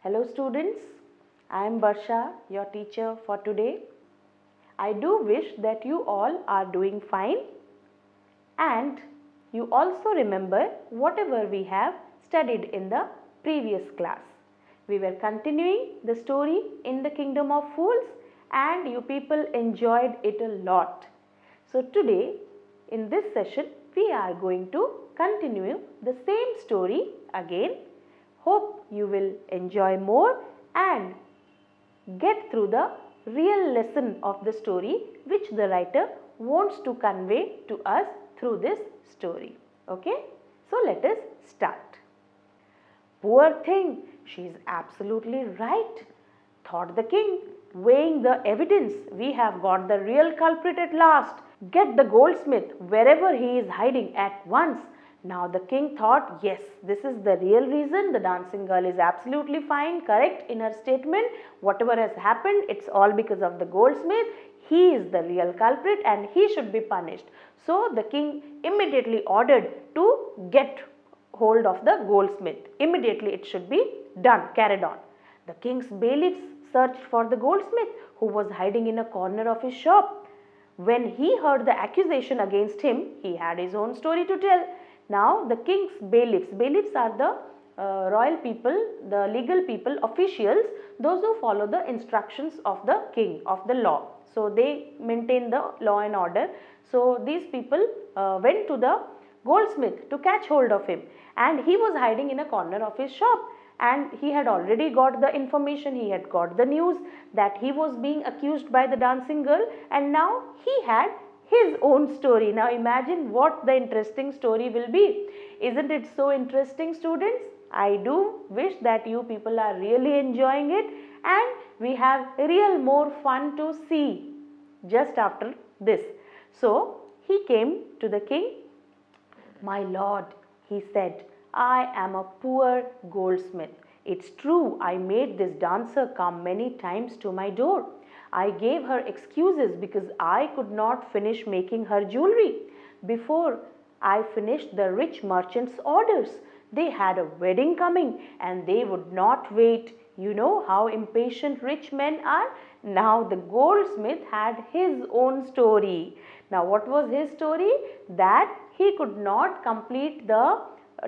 Hello students, I am Barsha, your teacher for today. I do wish that you all are doing fine and you also remember whatever we have studied in the previous class. We were continuing the story in the Kingdom of Fools and you people enjoyed it a lot. So today in this session we are going to continue the same story again. Hope you will enjoy more and get through the real lesson of the story which the writer wants to convey to us through this story. Okay? So let us start. Poor thing, she is absolutely right, thought the king, weighing the evidence. We have got the real culprit at last. Get the goldsmith wherever he is hiding at once. Now the king thought, yes, this is the real reason. The dancing girl is absolutely fine, correct in her statement. Whatever has happened, it's all because of the goldsmith. He is the real culprit and he should be punished. So the king immediately ordered to get hold of the goldsmith. Immediately it should be done, carried on. The king's bailiffs searched for the goldsmith who was hiding in a corner of his shop. When he heard the accusation against him, he had his own story to tell. Now the king's bailiffs are the royal people, the legal people, officials, those who follow the instructions of the king, of the law. So they maintain the law and order. So these people went to the goldsmith to catch hold of him and he was hiding in a corner of his shop and he had already got the information, he had got the news that he was being accused by the dancing girl and now he had his own story. Now imagine what the interesting story will be. Isn't it so interesting, students? I do wish that you people are really enjoying it and we have real more fun to see just after this. So he came to the king. My lord, he said, I am a poor goldsmith. It's true, I made this dancer come many times to my door. I gave her excuses because I could not finish making her jewelry. Before I finished the rich merchant's orders, they had a wedding coming and they would not wait. You know how impatient rich men are? Now the goldsmith had his own story. Now what was his story? That he could not complete the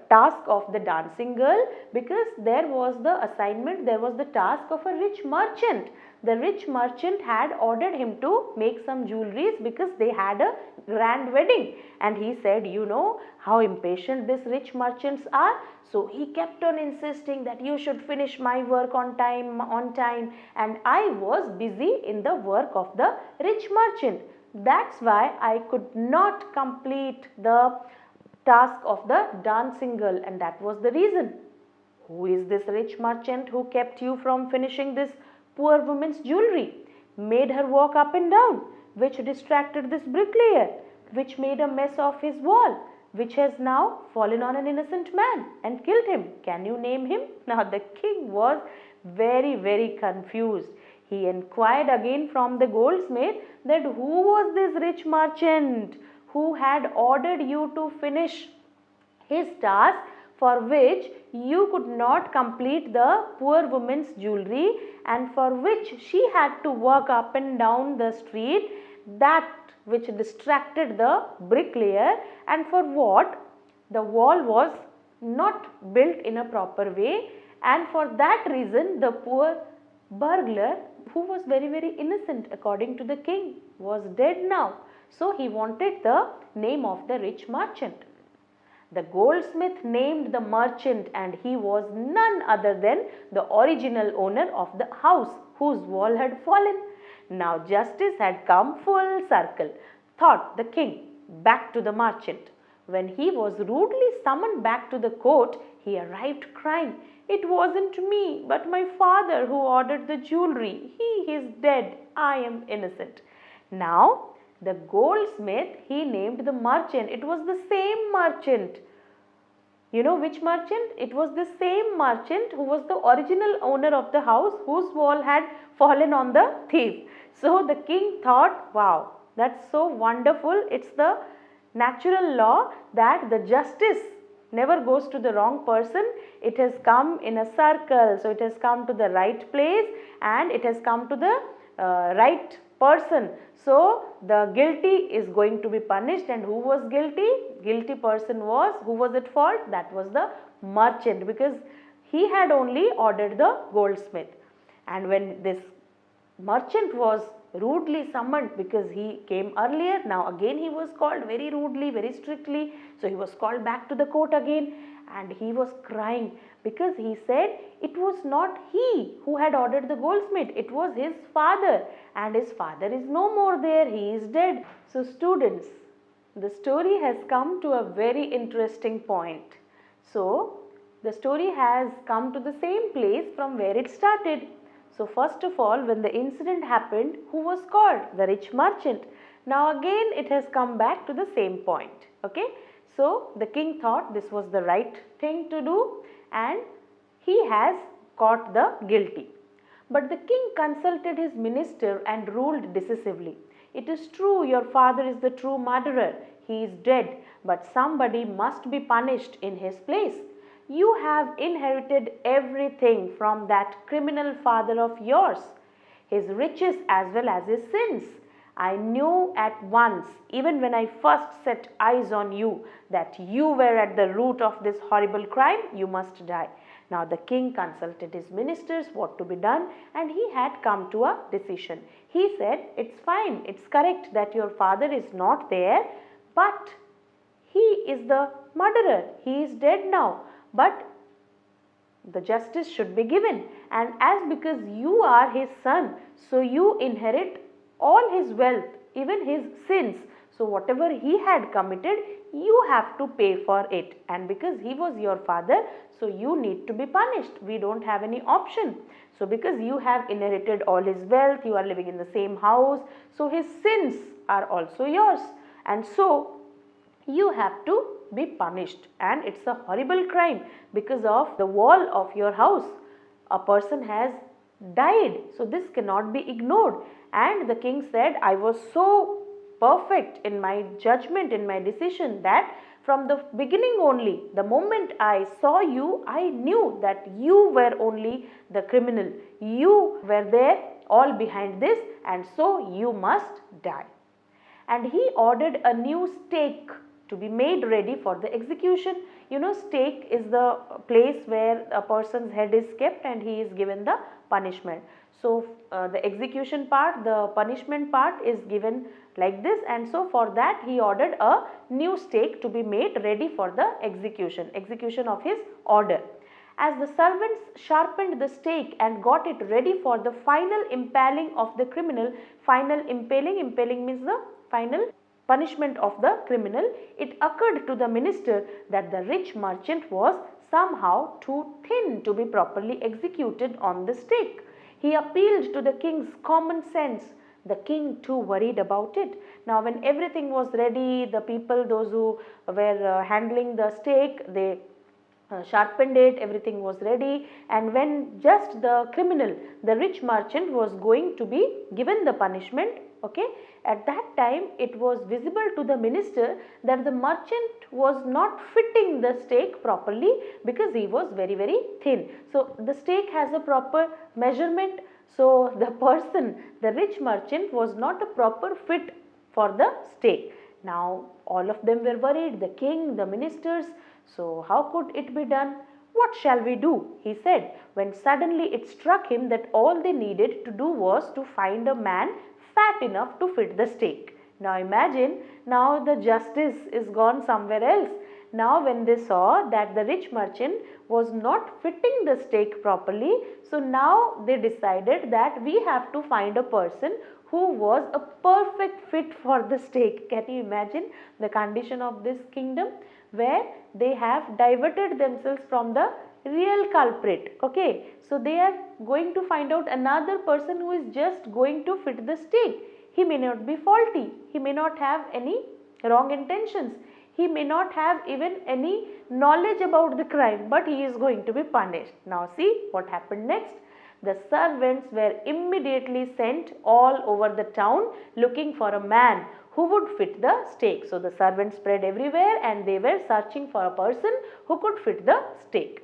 task of the dancing girl because there was the assignment, there was the task of a rich merchant. The rich merchant had ordered him to make some jewelries because they had a grand wedding and he said, you know how impatient these rich merchants are. So he kept on insisting that you should finish my work on time and I was busy in the work of the rich merchant. That's why I could not complete the task of the dancing girl and that was the reason. Who is this rich merchant who kept you from finishing this poor woman's jewelry, made her walk up and down, which distracted this bricklayer, which made a mess of his wall, which has now fallen on an innocent man and killed him? Can you name him? Now the king was very confused. He inquired again from the goldsmith that who was this rich merchant who had ordered you to finish his task for which you could not complete the poor woman's jewelry and for which she had to walk up and down the street, that which distracted the bricklayer and for what the wall was not built in a proper way and for that reason the poor burglar, who was very innocent according to the king, was dead now. So he wanted the name of the rich merchant. The goldsmith named the merchant and he was none other than the original owner of the house whose wall had fallen. Now justice had come full circle, thought the king, back to the merchant. When he was rudely summoned back to the court, he arrived crying, it wasn't me but my father who ordered the jewelry. He is dead. I am innocent. Now the goldsmith, he named the merchant. It was the same merchant. You know which merchant? It was the same merchant who was the original owner of the house whose wall had fallen on the thief. So the king thought, wow, that's so wonderful. It's the natural law that the justice never goes to the wrong person. It has come in a circle. So it has come to the right place and it has come to the right person. So the guilty is going to be punished, and who was guilty? Guilty person was, who was at fault? That was the merchant, because he had only ordered the goldsmith. And when this merchant was rudely summoned, because he came earlier, now again he was called very rudely, very strictly. So he was called back to the court again, and he was crying because he said it was not he who had ordered the goldsmith, it was his father, and his father is no more there, he is dead. So students, the story has come to a very interesting point. So the story has come to the same place from where it started. So first of all, when the incident happened, who was called? The rich merchant. Now again it has come back to the same point. Okay. So the king thought this was the right thing to do, and he has caught the guilty. But the king consulted his minister and ruled decisively. It is true, your father is the true murderer. He is dead, but somebody must be punished in his place. You have inherited everything from that criminal father of yours, his riches as well as his sins. I knew at once, even when I first set eyes on you, that you were at the root of this horrible crime. You must die. Now the king consulted his ministers what to be done, and he had come to a decision. He said, it's fine, it's correct that your father is not there, but he is the murderer. He is dead now. But the justice should be given, and as because you are his son, so you inherit all his wealth, even his sins. So whatever he had committed, you have to pay for it, and because he was your father, so you need to be punished. We don't have any option. So because you have inherited all his wealth, you are living in the same house, so his sins are also yours, and so you have to be punished. And it's a horrible crime. Because of the wall of your house, a person has died. So this cannot be ignored. And the king said, I was so perfect in my judgment, in my decision, that from the beginning only, the moment I saw you, I knew that you were only the criminal. You were there all behind this, and so you must die. And he ordered a new stake to be made ready for the execution. You know, stake is the place where a person's head is kept and he is given the punishment. So the execution part, the punishment part is given like this, and so for that he ordered a new stake to be made ready for the execution of his order. As the servants sharpened the stake and got it ready for the final impaling of the criminal, final impaling means the final punishment of the criminal, it occurred to the minister that the rich merchant was somehow too thin to be properly executed on the stake. He appealed to the king's common sense. The king too worried about it. Now when everything was ready, the people, those who were handling the stake, they sharpened it, everything was ready, and when just the criminal, the rich merchant, was going to be given the punishment, okay, at that time it was visible to the minister that the merchant was not fitting the stake properly because he was very, very thin. So the stake has a proper measurement, so the person, the rich merchant, was not a proper fit for the stake. Now all of them were worried, the king, the ministers. So how could it be done? What shall we do? He said, when suddenly it struck him that all they needed to do was to find a man fat enough to fit the stake. Now imagine, now the justice is gone somewhere else. Now when they saw that the rich merchant was not fitting the stake properly, so now they decided that we have to find a person who was a perfect fit for the stake. Can you imagine the condition of this kingdom, where they have diverted themselves from the real culprit? Okay, so they are going to find out another person who is just going to fit the stake. He may not be faulty, he may not have any wrong intentions, he may not have even any knowledge about the crime, but he is going to be punished. Now see what happened next. the servants were immediately sent all over the town looking for a man who would fit the stake. So the servants spread everywhere and they were searching for a person who could fit the stake.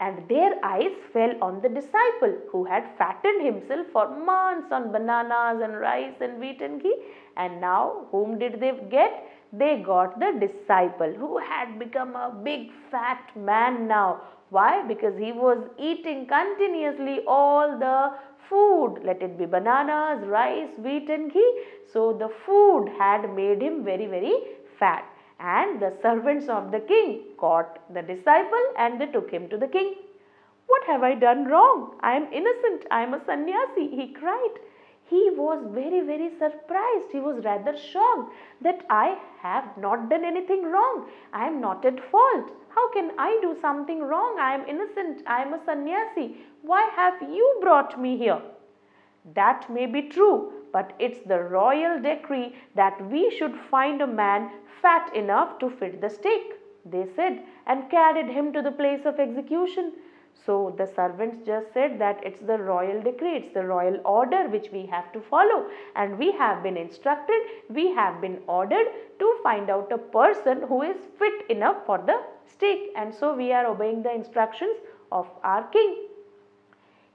And their eyes fell on the disciple who had fattened himself for months on bananas and rice and wheat and ghee. And now whom did they get? They got the disciple who had become a big fat man now. Why? Because he was eating continuously all the food. Let it be bananas, rice, wheat and ghee. So the food had made him very, very fat. And the servants of the king caught the disciple and they took him to the king. What have I done wrong? I am innocent. I am a sannyasi, he cried. He was very, very surprised. He was rather shocked that I have not done anything wrong. I am not at fault. How can I do something wrong? I am innocent. I am a sannyasi. Why have you brought me here? That may be true, but it's the royal decree that we should find a man fat enough to fit the stake, they said, and carried him to the place of execution. So the servants just said that it's the royal decree, it's the royal order which we have to follow, and we have been instructed, we have been ordered to find out a person who is fit enough for the stake, and so we are obeying the instructions of our king.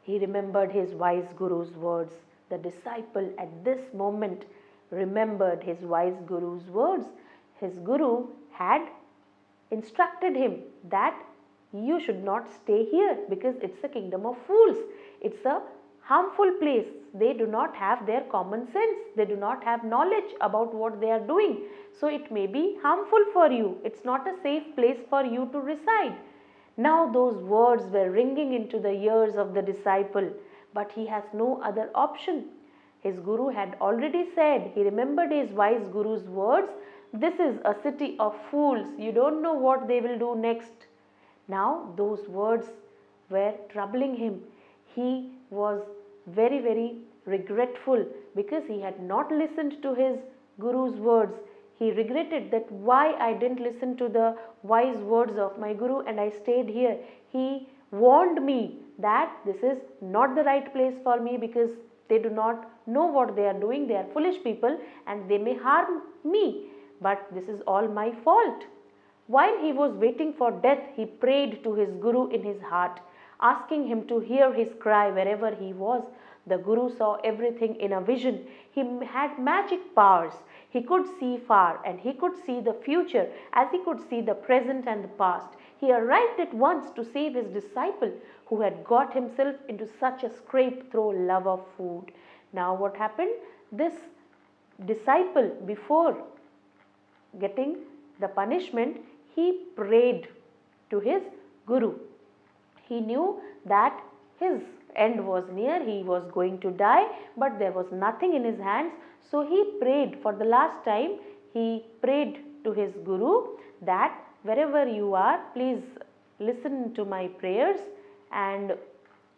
He remembered his wise guru's words. The disciple at this moment remembered his wise guru's words. His guru had instructed him that you should not stay here because it's a kingdom of fools. It's a harmful place. They do not have their common sense. They do not have knowledge about what they are doing. So it may be harmful for you. It's not a safe place for you to reside. Now those words were ringing into the ears of the disciple, but he has no other option. His guru had already said, he remembered his wise guru's words, this is a city of fools, you don't know what they will do next. Now those words were troubling him. He was very, very regretful because he had not listened to his guru's words. He regretted that why I didn't listen to the wise words of my guru and I stayed here. He warned me that this is not the right place for me because they do not know what they are doing. They are foolish people and they may harm me. But this is all my fault. While he was waiting for death, he prayed to his guru in his heart, asking him to hear his cry wherever he was. The guru saw everything in a vision. He had magic powers. He could see far and he could see the future as he could see the present and the past. He arrived at once to save his disciple who had got himself into such a scrape through love of food. Now what happened? This disciple, before getting the punishment, he prayed to his guru. He knew that his end was near, he was going to die, but there was nothing in his hands. So he prayed for the last time. He prayed to his guru that wherever you are, please listen to my prayers and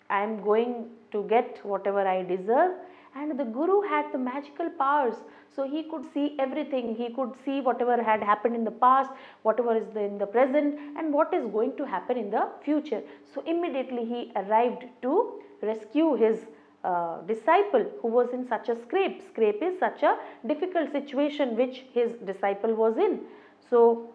I am going to get whatever I deserve. And the guru had the magical powers, so he could see everything. He could see whatever had happened in the past, whatever is in the present, and what is going to happen in the future. So immediately he arrived to rescue his disciple who was in such a scrape. Scrape is such a difficult situation which his disciple was in. So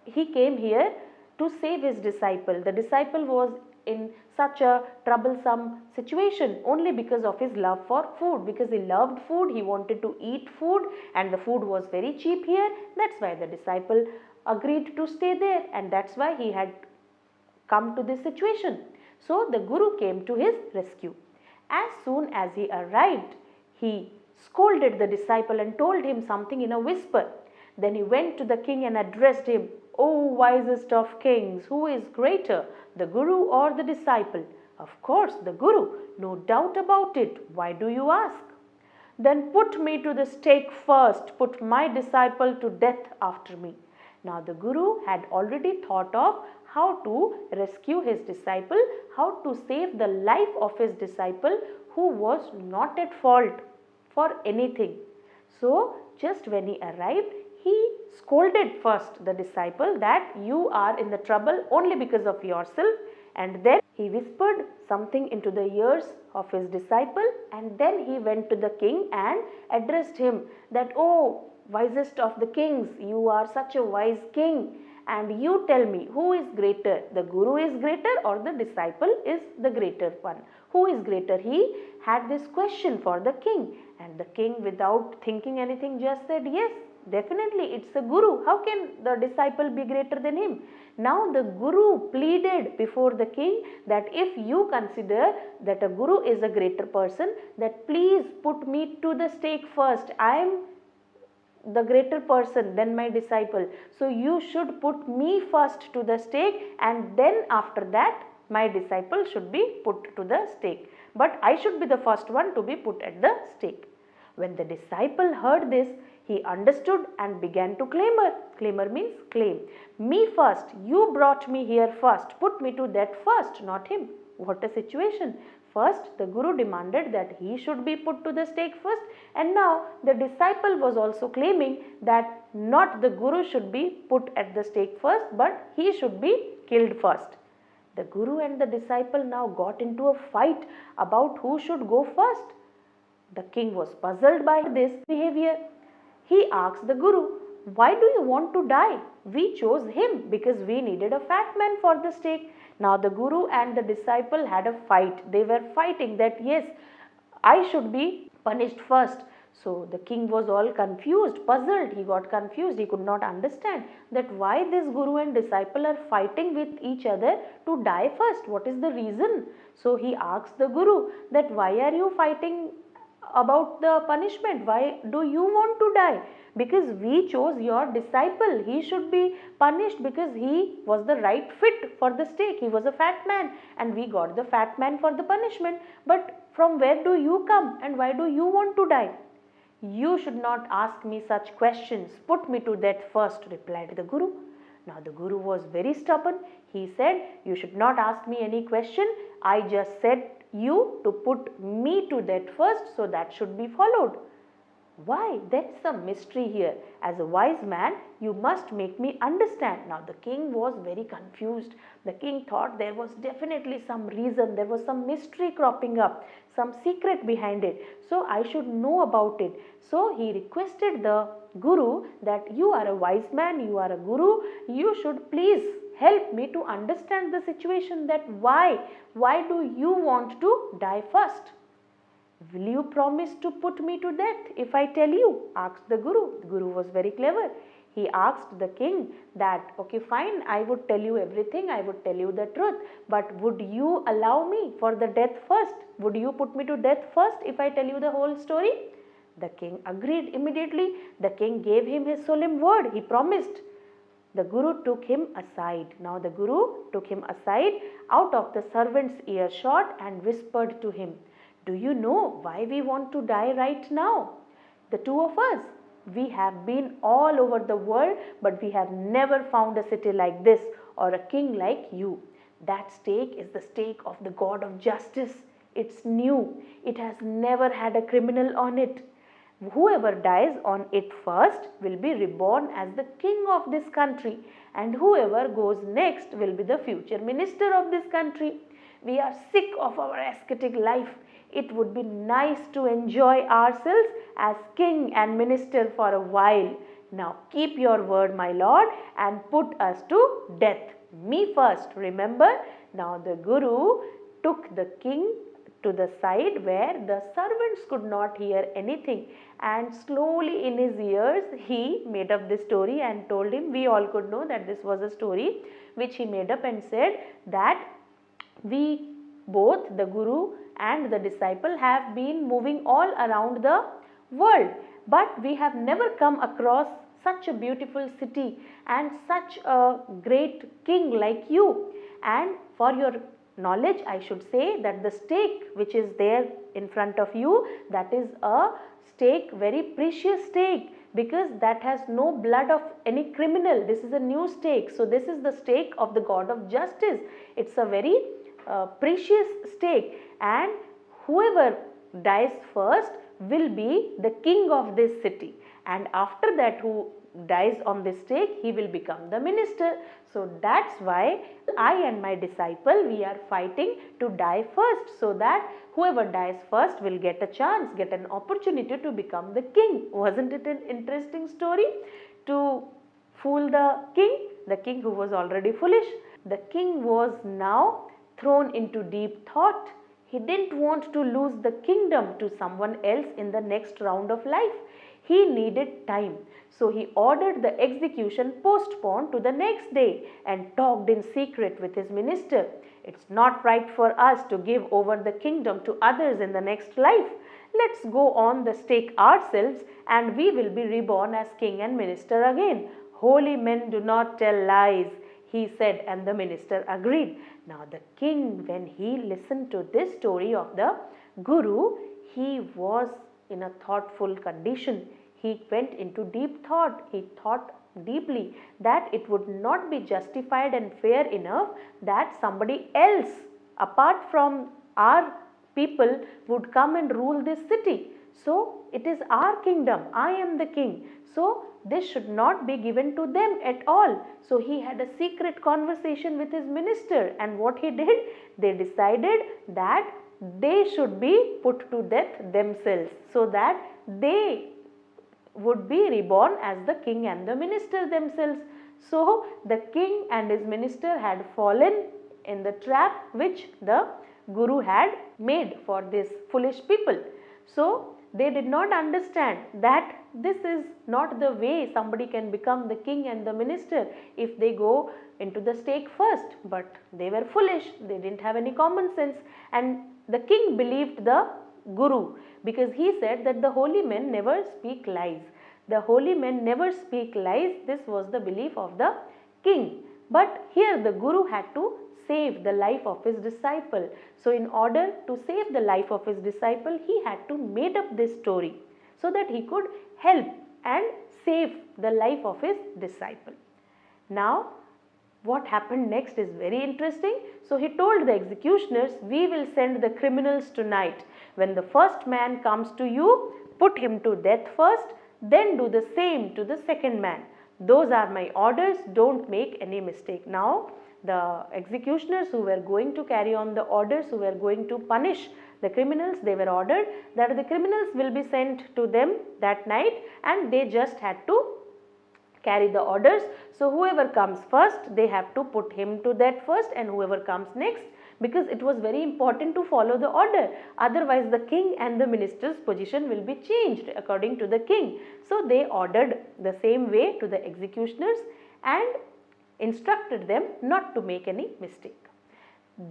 he came here to save his disciple. The disciple was in such a troublesome situation only because of his love for food. Because he loved food, he wanted to eat food and the food was very cheap here. That's why the disciple agreed to stay there and that's why he had come to this situation. So the guru came to his rescue. As soon as he arrived, he scolded the disciple and told him something in a whisper. Then he went to the king and addressed him, "O wisest of kings, who is greater, the guru or the disciple?" "Of course, the guru, no doubt about it. Why do you ask?" "Then put me to the stake first, put my disciple to death after me." Now the guru had already thought of how to rescue his disciple, how to save the life of his disciple who was not at fault for anything. So just when he arrived, he scolded first the disciple that you are in the trouble only because of yourself And then he whispered something into the ears of his disciple, and then he went to the king and addressed him that, "Oh, wisest of the kings, you are such a wise king, and you tell me, who is greater? The guru is greater or the disciple is the greater one? Who is greater?" He had this question for the king, and the king, without thinking anything, just said, "Yes, definitely it's a guru. How can the disciple be greater than him?" Now the guru pleaded before the king that if you consider that a guru is a greater person, that please put me to the stake first. I am the greater person than my disciple, so you should put me first to the stake, and then after that my disciple should be put to the stake, but I should be the first one to be put at the stake. When the disciple heard this, he understood and began to clamor. Clamor means claim. "Me first, you brought me here first, put me to death first, not him." What a situation. First the guru demanded that he should be put to the stake first, and now the disciple was also claiming that not the guru should be put at the stake first, but he should be killed first. The guru and the disciple now got into a fight about who should go first. The king was puzzled by this behavior. He asked the guru, "Why do you want to die? We chose him because we needed a fat man for the stake." Now the guru and the disciple had a fight. They were fighting that, yes, I should be punished first. So the king was all confused, puzzled. He got confused. He could not understand that why this guru and disciple are fighting with each other to die first. What is the reason? So he asked the guru that, "Why are you fighting about the punishment? Why do you want to die?" "Because we chose your disciple. He should be punished because he was the right fit for the stake. He was a fat man and we got the fat man for the punishment. But from where do you come and why do you want to die?" "You should not ask me such questions. Put me to death first," replied the guru. Now the guru was very stubborn. He said, "You should not ask me any question. I just said you to put me to death first, so that should be followed." "Why? There is some mystery here. As a wise man, you must make me understand." Now the king was very confused. The king thought there was definitely some reason, there was some mystery cropping up, some secret behind it. So I should know about it. So he requested the guru that, "You are a wise man, you are a guru, you should please help me to understand the situation, that why do you want to die first? Will you promise to put me to death if I tell you?" asked the guru. The guru was very clever. He asked the king that, "Okay, fine, I would tell you everything, I would tell you the truth, but would you allow me for the death first? Would you put me to death first if I tell you the whole story?" The king agreed immediately. The king gave him his solemn word. He promised. The guru took him aside. Now the guru took him aside out of the servant's earshot and whispered to him, "Do you know why we want to die right now? The two of us, we have been all over the world, but we have never found a city like this or a king like you. That stake is the stake of the God of justice. It's new. It has never had a criminal on it. Whoever dies on it first will be reborn as the king of this country, and whoever goes next will be the future minister of this country. We are sick of our ascetic life. It would be nice to enjoy ourselves as king and minister for a while. Now keep your word, my lord, and put us to death. Me first, remember." Now the guru took the king to the side where the servants could not hear anything, and slowly in his ears he made up this story and told him. We all could know that this was a story which he made up, and said that we both, the guru and the disciple, have been moving all around the world, but we have never come across such a beautiful city and such a great king like you. And for your knowledge, I should say that the stake which is there in front of you, that is a stake, very precious stake, because that has no blood of any criminal. This is a new stake. So this is the stake of the God of justice. It's a very precious stake, and whoever dies first will be the king of this city, and after that dies on the stake, he will become the minister. So that's why I and my disciple, we are fighting to die first, so that whoever dies first will get a chance, get an opportunity to become the king. Wasn't it an interesting story? To fool the king who was already foolish. The king was now thrown into deep thought. He didn't want to lose the kingdom to someone else in the next round of life. He needed time. So he ordered the execution postponed to the next day and talked in secret with his minister. It's not right for us to give over the kingdom to others in the next life. Let's go on the stake ourselves and we will be reborn as king and minister again. Holy men do not tell lies, he said, and the minister agreed. Now the king, when he listened to this story of the guru, he was in a thoughtful condition. He went into deep thought. He thought deeply that it would not be justified and fair enough that somebody else apart from our people would come and rule this city. So it is our kingdom. I am the king. So this should not be given to them at all. So he had a secret conversation with his minister, and what he did, they decided that they should be put to death themselves, so that they would be reborn as the king and the minister themselves. So the king and his minister had fallen in the trap which the guru had made for these foolish people. So they did not understand that this is not the way somebody can become the king and the minister if they go into the stake first. But they were foolish, they didn't have any common sense, and the king believed the guru because he said that the holy men never speak lies. The holy men never speak lies. This was the belief of the king. But here the guru had to save the life of his disciple. So in order to save the life of his disciple, he had to make up this story so that he could help and save the life of his disciple. Now what happened next is very interesting. So he told the executioners, we will send the criminals tonight. When the first man comes to you, put him to death first, then do the same to the second man. Those are my orders, don't make any mistake. Now the executioners who were going to carry on the orders, who were going to punish the criminals, they were ordered that the criminals will be sent to them that night, and they just had to carry the orders. So whoever comes first, they have to put him to death first, and whoever comes next, because it was very important to follow the order. Otherwise the king and the minister's position will be changed according to the king. So they ordered the same way to the executioners and instructed them not to make any mistake.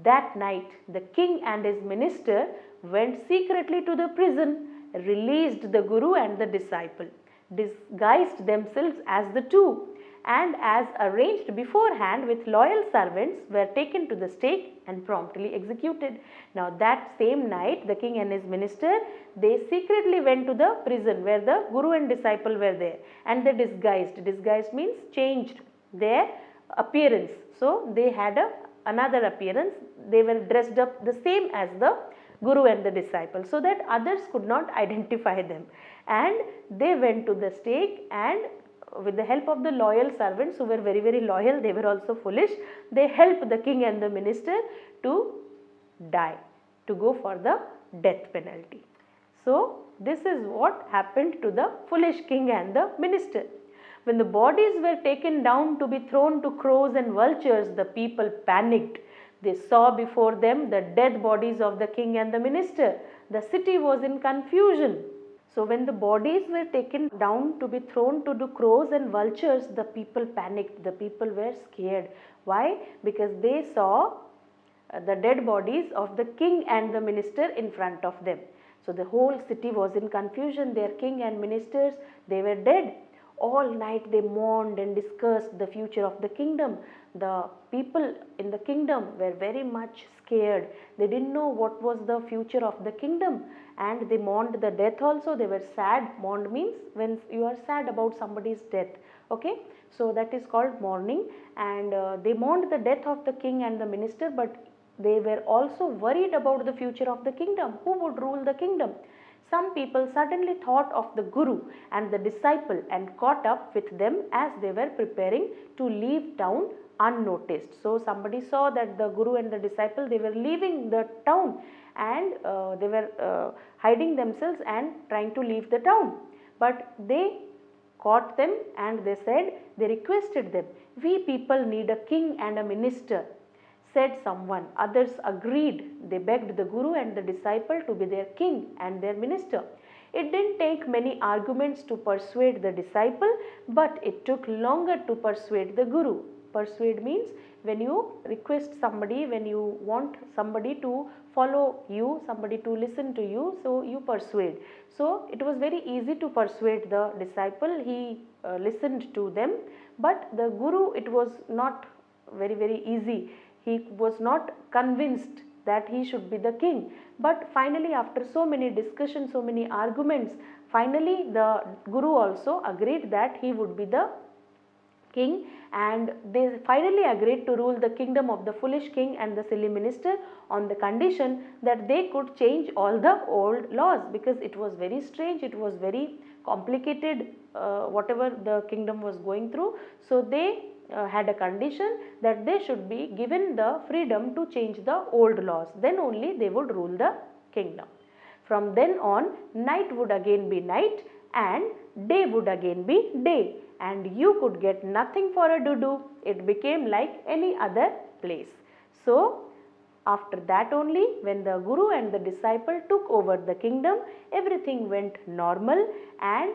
That night the king and his minister went secretly to the prison, released the guru and the disciple, disguised themselves as the two, and as arranged beforehand with loyal servants were taken to the stake and promptly executed. Now that same night the king and his minister, they secretly went to the prison where the guru and disciple were there, and they disguised means changed their appearance. So they had another appearance, they were dressed up the same as the guru and the disciple, so that others could not identify them, and they went to the stake, and with the help of the loyal servants who were very, very loyal, they were also foolish, they helped the king and the minister to die, to go for the death penalty. So this is what happened to the foolish king and the minister. When the bodies were taken down to be thrown to crows and vultures, the people panicked. They saw before them the dead bodies of the king and the minister. The city was in confusion. So when the bodies were taken down to be thrown to the crows and vultures, the people panicked. The people were scared. Why? Because they saw the dead bodies of the king and the minister in front of them. So the whole city was in confusion. Their king and ministers, they were dead. All night they mourned and discussed the future of the kingdom. The people in the kingdom were very much scared. They didn't know what was the future of the kingdom, and they mourned the death also. They were sad. Mourned means when you are sad about somebody's death. Okay, so that is called mourning, and they mourned the death of the king and the minister, but they were also worried about the future of the kingdom. Who would rule the kingdom? Some people suddenly thought of the Guru and the disciple and caught up with them as they were preparing to leave town unnoticed. So somebody saw that the Guru and the disciple, they were leaving the town, and they were hiding themselves and trying to leave the town. But they caught them and they said, they requested them, "We people need a king and a minister," said someone. Others agreed. They begged the Guru and the disciple to be their king and their minister. It didn't take many arguments to persuade the disciple, but it took longer to persuade the Guru. Persuade means when you request somebody, when you want somebody to follow you, somebody to listen to you, so you persuade. So it was very easy to persuade the disciple. He listened to them, but the Guru, it was not very easy. He was not convinced that he should be the king. But finally, after so many discussions, so many arguments, finally the Guru also agreed that he would be the king, and they finally agreed to rule the kingdom of the foolish king and the silly minister on the condition that they could change all the old laws, because it was very strange, it was very complicated, whatever the kingdom was going through. So they had a condition that they should be given the freedom to change the old laws, then only they would rule the kingdom. From then on, night would again be night and day would again be day, and you could get nothing for a doo-doo. It became like any other place. So after that only, when the Guru and the disciple took over the kingdom, everything went normal, and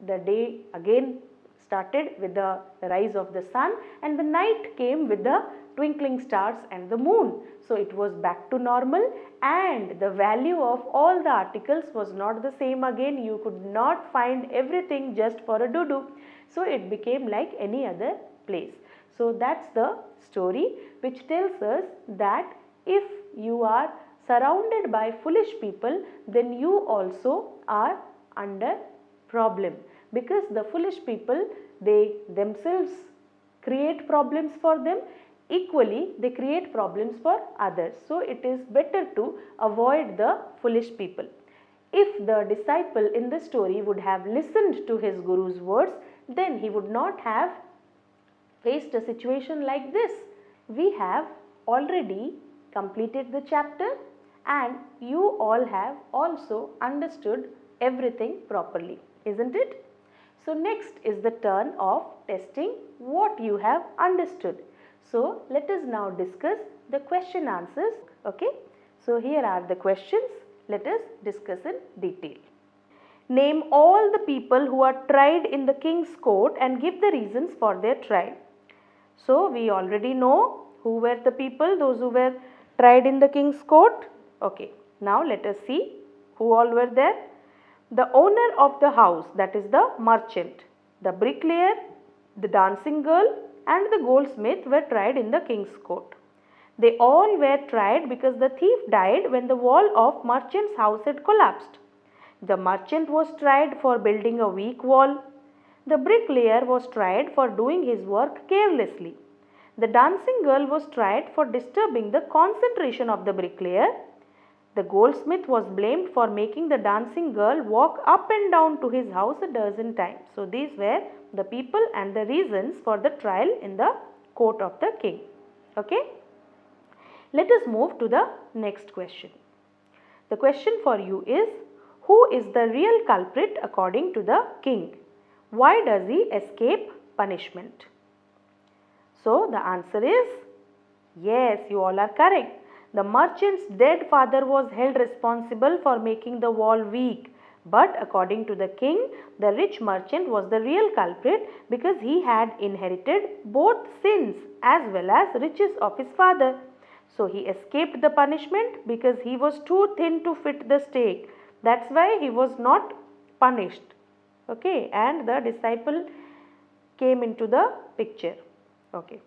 the day again started with the rise of the sun, and the night came with the twinkling stars and the moon. So it was back to normal, and the value of all the articles was not the same again. You could not find everything just for a doo-doo. So it became like any other place. So that's the story which tells us that if you are surrounded by foolish people, then you also are under problem, because the foolish people, they themselves create problems for them, equally they create problems for others. So it is better to avoid the foolish people. If the disciple in the story would have listened to his Guru's words, then he would not have faced a situation like this. We have already completed the chapter, and you all have also understood everything properly, isn't it? So next is the turn of testing what you have understood. So let us now discuss the question answers. Okay. So here are the questions. Let us discuss in detail. Name all the people who are tried in the king's court and give the reasons for their trial. So we already know who were the people, those who were tried in the king's court. Okay. Now let us see who all were there. The owner of the house, that is the merchant, the bricklayer, the dancing girl and the goldsmith were tried in the king's court. They all were tried because the thief died when the wall of merchant's house had collapsed. The merchant was tried for building a weak wall. The bricklayer was tried for doing his work carelessly. The dancing girl was tried for disturbing the concentration of the bricklayer. The goldsmith was blamed for making the dancing girl walk up and down to his house a dozen times. So these were the people and the reasons for the trial in the court of the king. Okay. Let us move to the next question. The question for you is, who is the real culprit according to the king? Why does he escape punishment? So the answer is, yes, you all are correct. The merchant's dead father was held responsible for making the wall weak. But according to the king, the rich merchant was the real culprit because he had inherited both sins as well as riches of his father. So he escaped the punishment because he was too thin to fit the stake. That's why he was not punished. Okay, and the disciple came into the picture. Okay.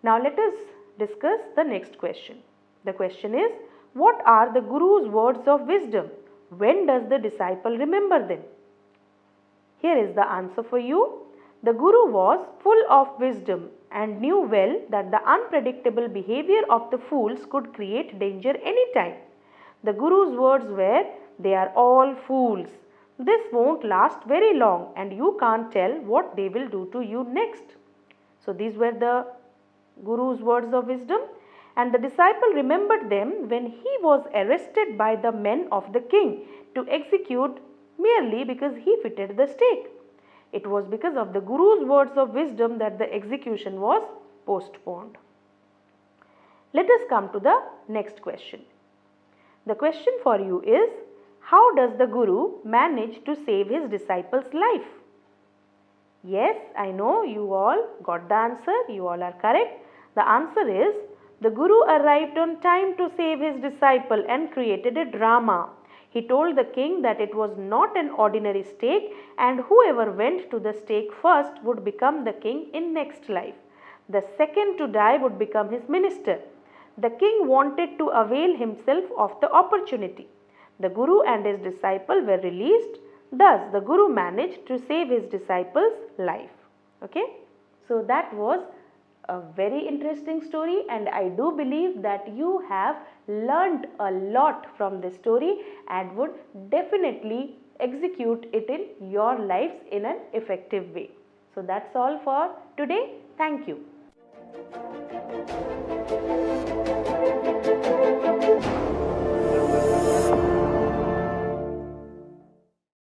Now let us discuss the next question. The question is, what are the Guru's words of wisdom? When does the disciple remember them? Here is the answer for you. The Guru was full of wisdom and knew well that the unpredictable behavior of the fools could create danger any time. The Guru's words were, They are all fools. This won't last very long and you can't tell what they will do to you next. So these were the Guru's words of wisdom, and the disciple remembered them when he was arrested by the men of the king to execute merely because he fitted the stake. It was because of the Guru's words of wisdom that the execution was postponed. Let us come to the next question. The question for you is, how does the Guru manage to save his disciple's life? Yes, I know you all got the answer. You all are correct. The answer is, the Guru arrived on time to save his disciple and created a drama. He told the king that it was not an ordinary stake and whoever went to the stake first would become the king in next life. The second to die would become his minister. The king wanted to avail himself of the opportunity. The Guru and his disciple were released. Thus, the Guru managed to save his disciple's life. Okay? So, that was a very interesting story, and I do believe that you have learnt a lot from this story and would definitely execute it in your lives in an effective way. So, that's all for today. Thank you.